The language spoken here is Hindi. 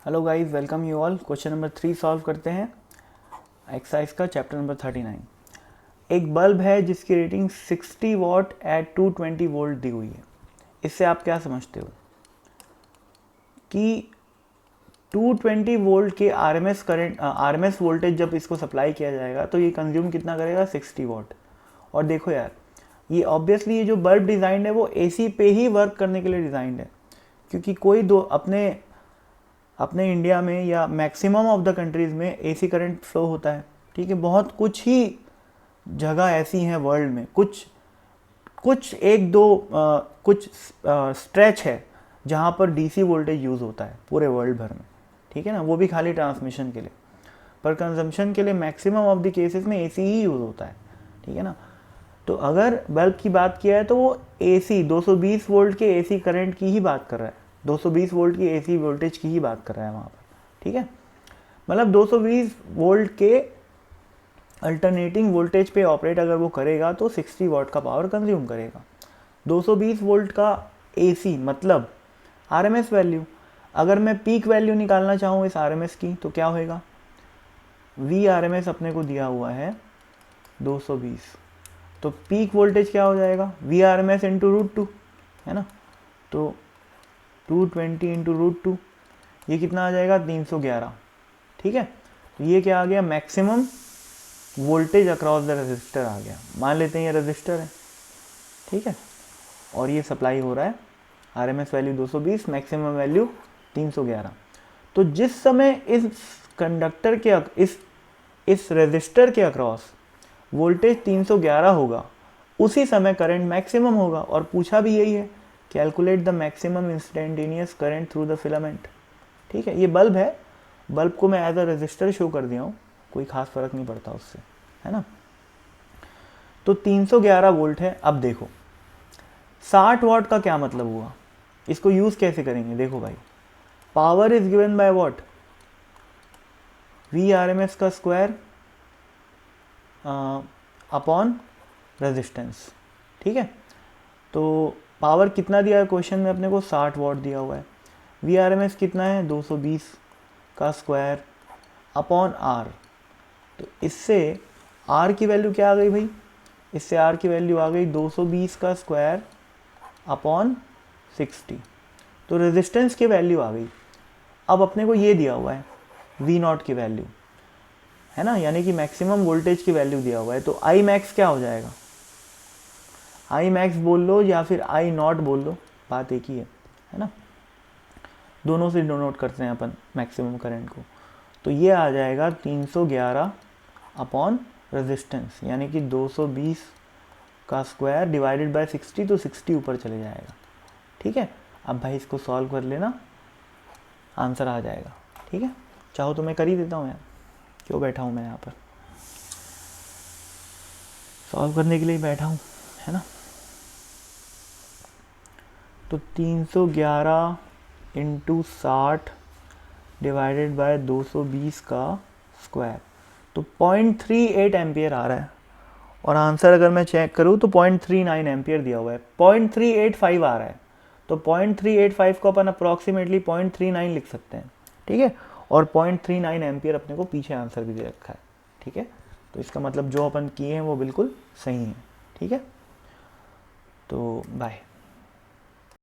Hello guys, welcome you all. Question number 3 solve करते हैं एक्सरसाइज का, चैप्टर नंबर 39। एक बल्ब है जिसकी रेटिंग 60 वॉट एट 220 वोल्ट दी हुई है। इससे आप क्या समझते हो कि 220 वोल्ट के आरएमएस करंट, आरएमएस वोल्टेज जब इसको सप्लाई किया जाएगा तो ये कंज्यूम कितना करेगा? 60 वॉट। और देखो यार, ये ऑब्वियसली ये जो बल्ब डिज़ाइन है वो एसी पे ही वर्क करने के लिए डिज़ाइन है, क्योंकि कोई दो अपने इंडिया में या मैक्सिमम ऑफ द कंट्रीज़ में एसी करंट फ्लो होता है। ठीक है, बहुत कुछ ही जगह ऐसी हैं वर्ल्ड में, कुछ एक दो कुछ स्ट्रेच है जहाँ पर डीसी वोल्टेज यूज़ होता है पूरे वर्ल्ड भर में। ठीक है ना, वो भी खाली ट्रांसमिशन के लिए, पर कंजम्पशन के लिए मैक्सिमम ऑफ द केसेस में एसी ही यूज़ होता है। ठीक है ना, तो अगर बल्ब की बात किया है तो वो एसी 220 वोल्ट के एसी करंट की ही बात कर रहा है, 220 वोल्ट की एसी वोल्टेज की ही बात कर रहा है वहाँ पर। ठीक है, मतलब 220 वोल्ट के अल्टरनेटिंग वोल्टेज पे ऑपरेट अगर वो करेगा तो 60 वॉट का पावर कंज्यूम करेगा। 220 वोल्ट का एसी मतलब आरएमएस वैल्यू। अगर मैं पीक वैल्यू निकालना चाहूँ इस आरएमएस की तो क्या होएगा? वी आरएमएस अपने को दिया हुआ है 220, तो पीक वोल्टेज क्या हो जाएगा? V R M S into √2, है ना। तो 220 इंटू √2, ये कितना आ जाएगा? 311। ठीक है, तो ये क्या आ गया? Maximum voltage across the resistor आ गया। मान लेते हैं ये रेजिस्टर है, ठीक है, और ये सप्लाई हो रहा है, आरएमएस वैल्यू 220, मैक्सिमम वैल्यू 311। तो जिस समय इस कंडक्टर के इस रेजिस्टर के अक्रॉस वोल्टेज 311 होगा, उसी समय करंट मैक्सिमम होगा। और पूछा भी यही है, calculate the maximum instantaneous current through the filament. ठीक है, ये बल्ब है, बल्ब को मैं एज अ रेजिस्टर शो कर दिया हूँ, कोई खास फर्क नहीं पड़ता उससे, है ना। तो 311 वोल्ट है। अब देखो 60 वॉट का क्या मतलब हुआ, इसको यूज कैसे करेंगे? देखो भाई, power is given by what? V R M S का स्क्वायर अपॉन रेजिस्टेंस। ठीक है, तो पावर कितना दिया है क्वेश्चन में अपने को? 60 वॉट दिया हुआ है। वी आर एम एस कितना है? 220 का स्क्वायर अपॉन आर। तो इससे आर की वैल्यू क्या आ गई भाई? इससे आर की वैल्यू आ गई 220 का स्क्वायर अपॉन 60। तो रेजिस्टेंस की वैल्यू आ गई। अब अपने को ये दिया हुआ है वी नॉट की वैल्यू, है ना, यानी कि मैक्सिमम वोल्टेज की वैल्यू दिया हुआ है। तो आई मैक्स क्या हो जाएगा? आई मैक्स बोल लो या फिर आई नॉट बोल लो, बात एक ही है ना। दोनों से डिनोट करते हैं अपन मैक्सिमम करंट को। तो ये आ जाएगा 311 अपॉन रेजिस्टेंस, यानी कि 220 का स्क्वायर डिवाइडेड बाय 60, तो 60 ऊपर चले जाएगा। ठीक है, अब भाई इसको सॉल्व कर लेना, आंसर आ जाएगा। ठीक है, चाहो तो मैं कर ही देता हूँ यार, क्यों बैठा हूँ मैं यहाँ पर, सॉल्व करने के लिए बैठा हूँ, है ना। तो 311 इंटू 60 डिवाइडेड बाय 220 का स्क्वायर, तो 0.38 एम्पियर आ रहा है। और आंसर अगर मैं चेक करूँ तो 0.39 एम्पियर दिया हुआ है, 0.385 आ रहा है। तो 0.385 को अपन अप्रॉक्सीमेटली 0.39 लिख सकते हैं। ठीक है, और 0.39 एम्पियर अपने को पीछे आंसर भी दे रखा है। ठीक है, तो इसका मतलब जो अपन किए हैं वो बिल्कुल सही है। ठीक है, तो बाय।